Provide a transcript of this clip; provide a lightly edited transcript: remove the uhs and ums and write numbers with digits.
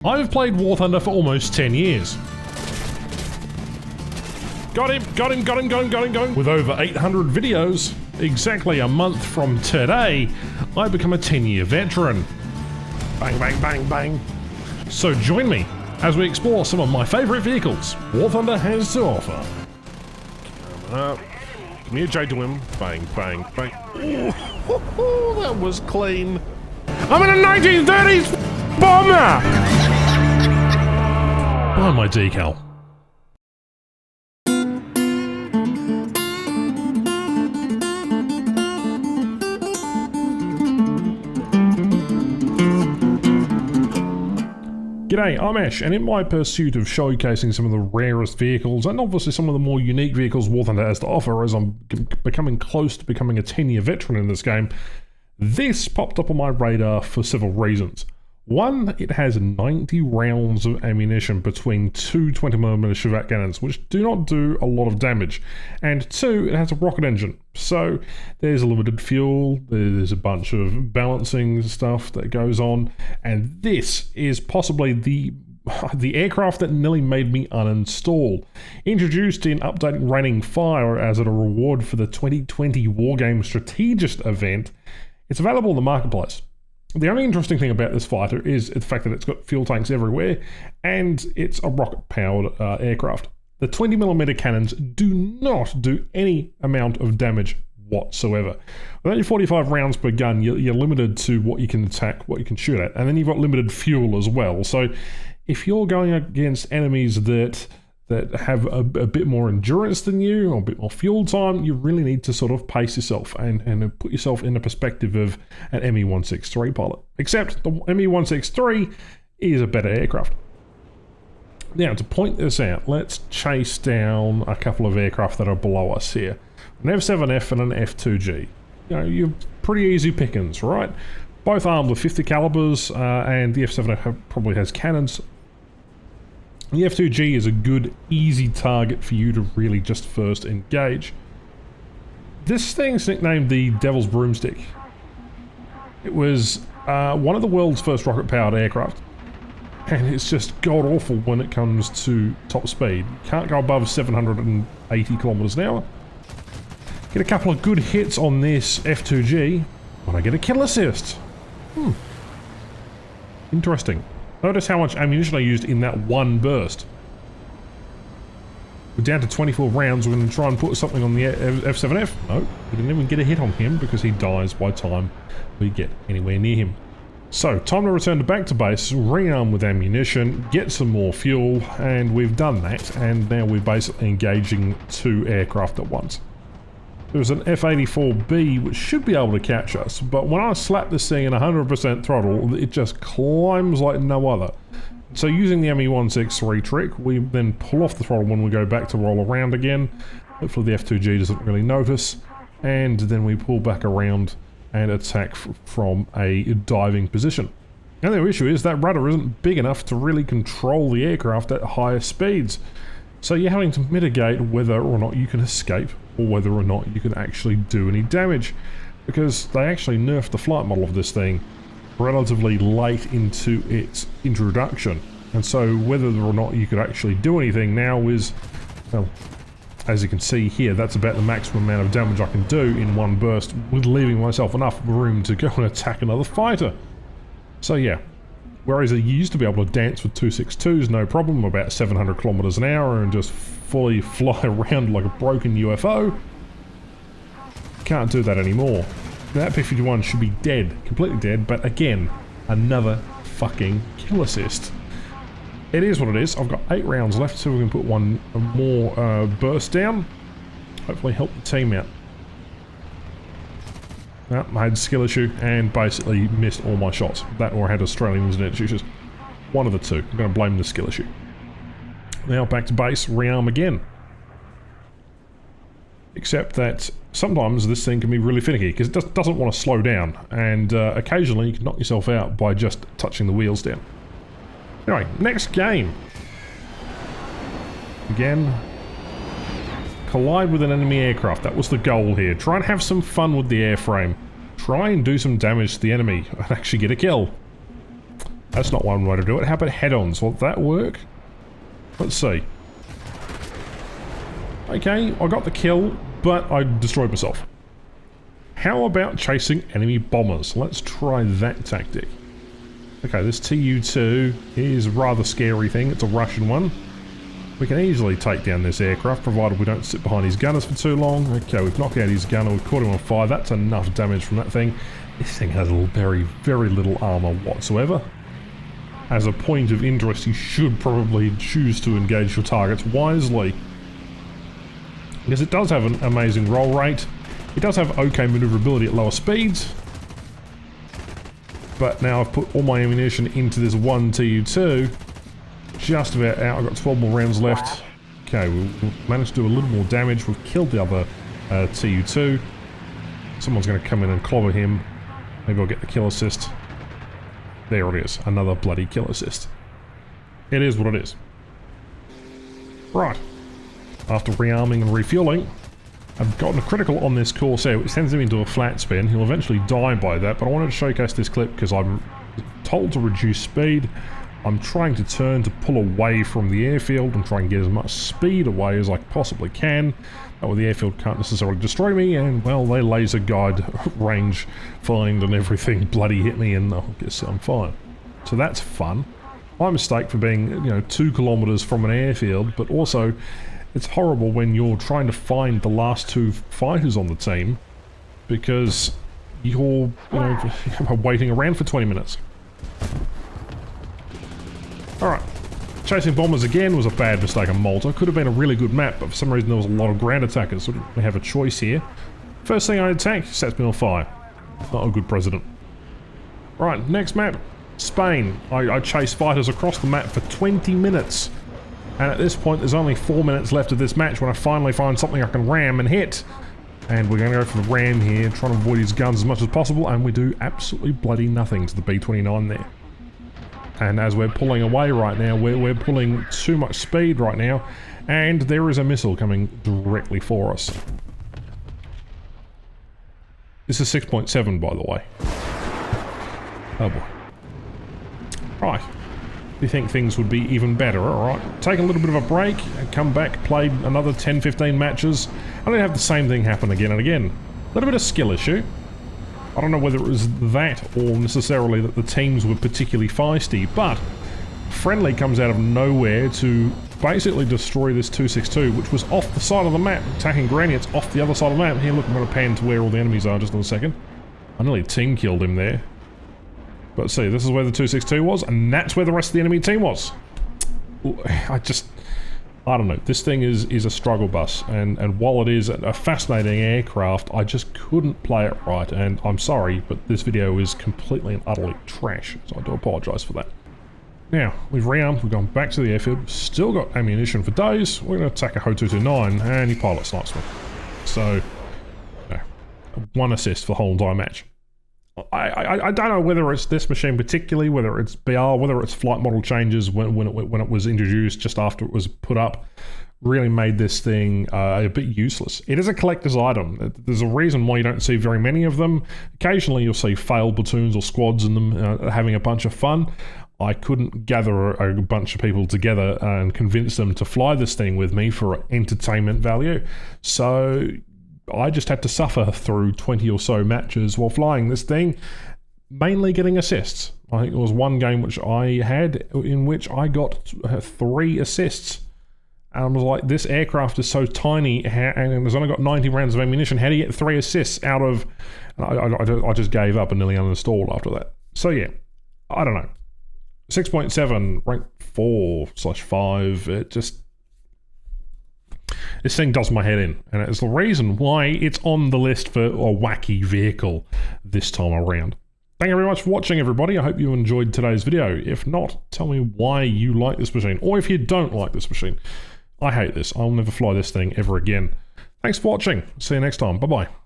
I've played WarThunder for almost 10 years. Got him. With over 800 videos, exactly a month from today, I become a 10-year veteran. Bang, bang, bang, bang. So join me as we explore some of my favourite vehicles WarThunder has to offer. Coming up. Give me a J to him. Bang, bang, bang. Ooh, that was clean. I'm in a 1930s bomber! Buy my decal. G'day, I'm Ash, and in my pursuit of showcasing some of the rarest vehicles, and obviously some of the more unique vehicles WarThunder has to offer as I'm becoming close to becoming a 10-year veteran in this game, this popped up on my radar for several reasons. One, it has 90 rounds of ammunition between two 20mm Chauvet cannons, which do not do a lot of damage. And two, it has a rocket engine. So there's limited fuel, there's a bunch of balancing stuff that goes on, and this is possibly the aircraft that nearly made me uninstall. Introduced in updating Raining Fire as a reward for the 2020 Wargame Strategist event, it's available in the marketplace. The only interesting thing about this fighter is the fact that it's got fuel tanks everywhere, and it's a rocket-powered aircraft. The 20mm cannons do not do any amount of damage whatsoever. With only 45 rounds per gun, you're limited to what you can attack, what you can shoot at, and then you've got limited fuel as well. So if you're going against enemies that have a bit more endurance than you, or a bit more fuel time, you really need to sort of pace yourself and put yourself in the perspective of an ME-163 pilot. Except the ME-163 is a better aircraft. Now, to point this out, let's chase down a couple of aircraft that are below us here. An F-7F and an F-2G. You know, you're pretty easy pickings, right? Both armed with 50 calibers, and the F-7F probably has cannons. The F-2G is a good, easy target for you to really just first engage. This thing's nicknamed the Devil's Broomstick. It was one of the world's first rocket-powered aircraft, and it's just god-awful when it comes to top speed. Can't go above 780 kilometers an hour. Get a couple of good hits on this F-2G when I get a kill assist. Interesting. Notice how much ammunition I used in that one burst. We're down to 24 rounds. We're going to try and put something on the F-7F. No, we didn't even get a hit on him because he dies by the time we get anywhere near him. So, time to return back to base, rearm with ammunition, get some more fuel, and we've done that, and now we're basically engaging two aircraft at once. There's an F-84B which should be able to catch us, but when I slap this thing in 100% throttle, it just climbs like no other. So using the ME-163 trick, we then pull off the throttle when we go back to roll around again. Hopefully the F-2G doesn't really notice, and then we pull back around and attack from a diving position. Now the issue is that rudder isn't big enough to really control the aircraft at higher speeds, so you're having to mitigate whether or not you can escape, or whether or not you can actually do any damage, because they actually nerfed the flight model of this thing relatively late into its introduction, and so whether or not you could actually do anything now is, well, as you can see here, that's about the maximum amount of damage I can do in one burst, with leaving myself enough room to go and attack another fighter. So yeah, whereas you used to be able to dance with 262s no problem, about 700 kilometers an hour, and just fully fly around like a broken UFO, can't do that anymore. That P-51 should be dead, completely dead, but again, another fucking kill assist. It is what it is. I've got 8 rounds left, so we can put one more burst down. Hopefully help the team out. Well, I had a skill issue and basically missed all my shots. That or I had Australian internet issues. One of the two. I'm going to blame the skill issue. Now back to base, rearm again. Except that sometimes this thing can be really finicky because it doesn't want to slow down, and occasionally you can knock yourself out by just touching the wheels down. Anyway, next game. Again, collide with an enemy aircraft. That was the goal here. Try and have some fun with the airframe. Try and do some damage to the enemy and actually get a kill. That's not one way to do it. How about head-ons? Will that work? Let's see. Okay, I got the kill, but I destroyed myself. How about chasing enemy bombers? Let's try that tactic. Okay, this Tu-2 is a rather scary thing. It's a Russian one. We can easily take down this aircraft, provided we don't sit behind his gunners for too long. Okay, we've knocked out his gunner, we've caught him on fire. That's enough damage from that thing. This thing has very, very little armor whatsoever. As a point of interest, you should probably choose to engage your targets wisely. Because it does have an amazing roll rate. It does have okay maneuverability at lower speeds. But now I've put all my ammunition into this one Tu-2. Just about out. I've got 12 more rounds left. Okay, we've managed to do a little more damage. We've killed the other Tu-2. Someone's going to come in and clobber him. Maybe I'll get the kill assist. There it is. Another bloody kill assist. It is what it is. Right. After rearming and refueling, I've gotten a critical on this Corsair, which sends him into a flat spin. He'll eventually die by that, but I wanted to showcase this clip because I'm told to reduce speed. I'm trying to turn to pull away from the airfield and try and get as much speed away as I possibly can. That way the airfield can't necessarily destroy me, and well, they laser guide, range, find and everything bloody hit me, and I guess I'm fine. So that's fun. My mistake for being, 2 kilometers from an airfield, but also it's horrible when you're trying to find the last 2 fighters on the team because you're, waiting around for 20 minutes. Alright, chasing bombers again was a bad mistake on Malta. Could have been a really good map, but for some reason there was a lot of ground attackers, so we have a choice here. First thing I attack sets me on fire. Not a good president. Right, next map, Spain. I chase fighters across the map for 20 minutes. And at this point there's only 4 minutes left of this match when I finally find something I can ram and hit. And we're going to go for the ram here, trying to avoid his guns as much as possible, and we do absolutely bloody nothing to the B-29 there. And as we're pulling away right now, we're pulling too much speed right now, and there is a missile coming directly for us. This is 6.7, by the way. Oh boy. Right. You think things would be even better, alright. Take a little bit of a break, and come back, play another 10-15 matches, and then have the same thing happen again and again. A little bit of skill issue. I don't know whether it was that or necessarily that the teams were particularly feisty, but Friendly comes out of nowhere to basically destroy this 262, which was off the side of the map, attacking Granny. It's off the other side of the map. Here, look, I'm going to pan to where all the enemies are just in a second. I nearly team killed him there. But see, this is where the 262 was, and that's where the rest of the enemy team was. I don't know. This thing is a struggle bus, and while it is a fascinating aircraft, I just couldn't play it right, and I'm sorry, but this video is completely and utterly trash, so I do apologise for that. Now, we've rearmed, we've gone back to the airfield, still got ammunition for days. We're going to attack a Ho 229, and he pilot snipes me. So, yeah, 1 assist for the whole entire match. I don't know whether it's this machine particularly, whether it's BR, whether it's flight model changes when it was introduced just after it was put up, really made this thing a bit useless. It is a collector's item. There's a reason why you don't see very many of them. Occasionally you'll see failed platoons or squads in them having a bunch of fun. I couldn't gather a bunch of people together and convince them to fly this thing with me for entertainment value. So I just had to suffer through 20 or so matches while flying this thing, mainly getting assists. I think there was one game which I had in which I got 3 assists. And I was like, this aircraft is so tiny and it's only got 90 rounds of ammunition. How do you get 3 assists out of... I just gave up and nearly uninstalled after that. So yeah, I don't know. 6.7, rank 4/5, it just... This thing does my head in, and it's the reason why it's on the list for a wacky vehicle this time around. Thank you very much for watching, everybody. I hope you enjoyed today's video. If not, tell me why you like this machine, or if you don't like this machine. I hate this. I'll never fly this thing ever again. Thanks for watching. See you next time. Bye-bye.